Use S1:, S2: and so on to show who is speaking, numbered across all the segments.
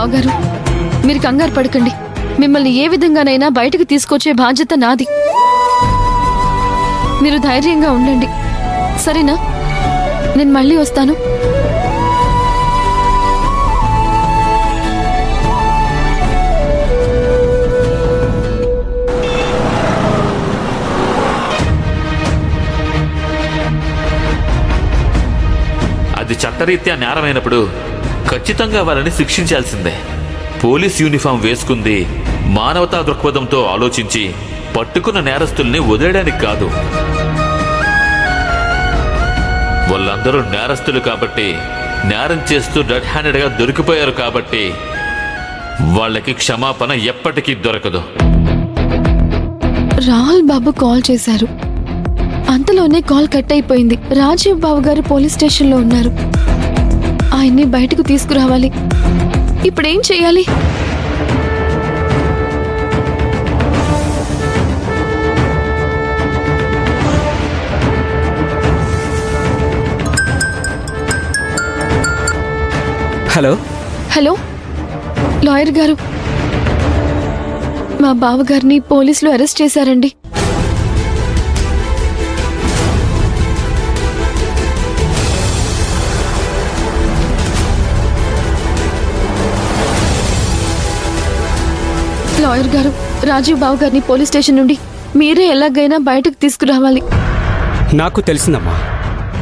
S1: బావగారు, మీరు కంగారు పడకండి. మిమ్మల్ని ఏ విధంగానైనా బయటకు తీసుకొచ్చే బాధ్యత నాది. మీరు ధైర్యంగా ఉండండి, సరేనా? నేను మళ్ళీ వస్తాను.
S2: అది చట్టరీత్యా నేరమైనప్పుడు ఖచ్చితంగా వాళ్ళని శిక్షించాల్సిందే. పోలీస్ యూనిఫామ్ వేసుకుంది మానవతా దృక్పథంతో ఆలోచించి పట్టుకున్న నేరస్తుల్ని వదిలేయడానికి కాదు. వాళ్ళందరూ నేరస్తులు కాబట్టి, నేరం చేస్తూ డెడ్ హ్యాండెడ్గా దొరికిపోయారు కాబట్టి వాళ్ళకి క్షమాపణ ఎప్పటికీ దొరకదు.
S1: రాహుల్ బాబు కాల్ చేశారు. అంతలోనే కాల్ కట్ అయిపోయింది. రాజీవ్ బాబు గారు పోలీస్ స్టేషన్లో ఉన్నారు. ఆయన్ని బయటకు తీసుకురావాలి. ఇప్పుడేం చేయాలి?
S3: హలో
S1: హలో లాయర్ గారు, మా బావగారిని పోలీసులు అరెస్ట్ చేశారండి. లాయర్ గారు, రాజీవ్ బాబు గారిని పోలీస్ స్టేషన్ నుండి మీరే ఎలాగైనా బయటకు తీసుకురావాలి.
S3: నాకు తెలిసిందమ్మా,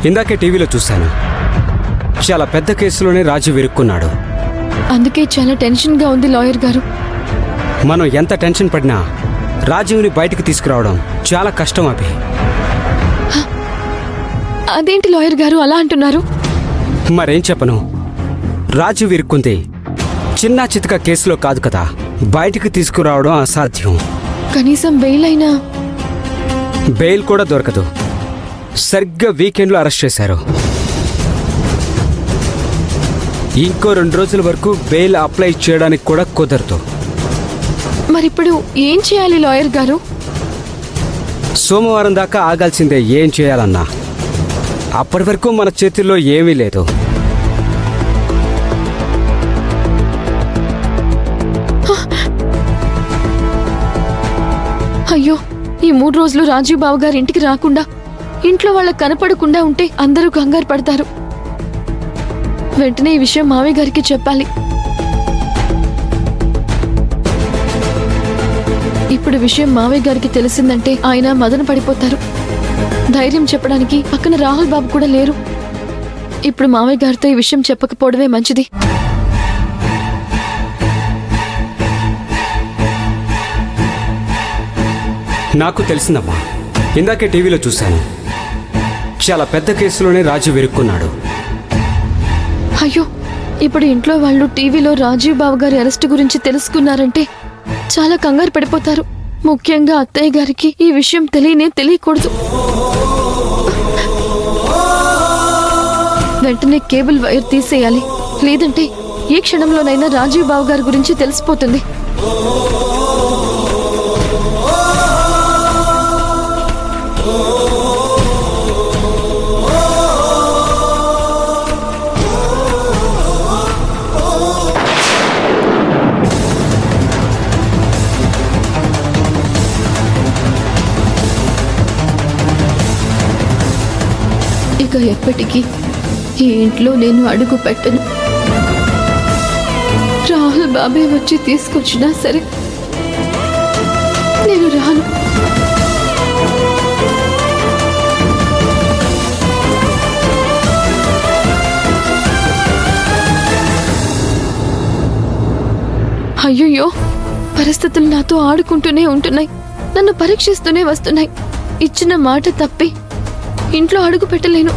S3: ఇందాకే టీవీలో చూశాను. చాలా పెద్ద కేసులోనే రాజీవ్ ఇరుక్కున్నాడు.
S1: అందుకే చాలా టెన్షన్గా ఉంది లాయర్ గారు.
S3: మనం ఎంత టెన్షన్ పడినా రాజీవ్ని బయటకు తీసుకురావడం చాలా కష్టం అభి.
S1: అదేంటి లాయర్ గారు అలా అంటున్నారు?
S3: మరేం చెప్పను, రాజీవ్ ఇరుక్కుంది చిన్న చితక కేసులో కాదు కదా. బయటికి తీసుకురావడం అసాధ్యం.
S1: కనీసం బెయిల్ అయినా?
S3: బెయిల్ కూడా దొరకదు. సరిగ్గా వీకెండ్లో అరెస్ట్ చేశారు. ఇంకో 2 రోజుల వరకు బెయిల్ అప్లై చేయడానికి కూడా కుదరదు.
S1: మరిప్పుడు ఏం చేయాలి లాయర్ గారు?
S3: సోమవారం దాకా ఆగాల్సిందే ఏం చేయాలన్నా. అప్పటి వరకు మన చేతుల్లో ఏమీ లేదు.
S1: అయ్యో, ఈ 3 రోజులు రాజీవ్ బాబు గారి ఇంటికి రాకుండా, ఇంట్లో వాళ్ళకి కనపడకుండా ఉంటే అందరూ కంగారు పడతారు. వెంటనే ఈ విషయం మావయ్య గారికి చెప్పాలి. ఇప్పుడు విషయం మావయ్య గారికి తెలిసిందంటే ఆయన మదన పడిపోతారు. ధైర్యం చెప్పడానికి పక్కన రాహుల్ బాబు కూడా లేరు. ఇప్పుడు మావయ్య గారితో ఈ విషయం చెప్పకపోవడమే మంచిది.
S3: నాకు తెలిసిందమ్మా, ఇందాకే టీవీలో చూశాను. చాలా పెద్ద కేసులోనే రాజీవ్ ఇరుక్కున్నాడు.
S1: అయ్యో, ఇప్పుడు ఇంట్లో వాళ్ళు టీవీలో రాజీవ్ బాబు గారి అరెస్టు గురించి తెలుసుకున్నారంటే చాలా కంగారు పడిపోతారు. ముఖ్యంగా అత్తయ్య గారికి ఈ విషయం తెలియకూడదు. వెంటనే కేబుల్ వైర్ తీసేయాలి. లేదంటే ఏ క్షణంలోనైనా రాజీవ్ బాబు గారి గురించి తెలిసిపోతుంది. ఇక ఎప్పటికీ ఈ ఇంట్లో నేను అడుగు పెట్టను. రాహుల్ బాబే వచ్చి తీసుకొచ్చినా సరే నేను రాను. అయ్యయ్యో, పరిస్థితులు నాతో ఆడుకుంటూనే ఉంటున్నాయి. నన్ను పరీక్షిస్తూనే వస్తున్నాయి. ఇచ్చిన మాట తప్పి ఇంట్లో అడుగు పెట్టలేను.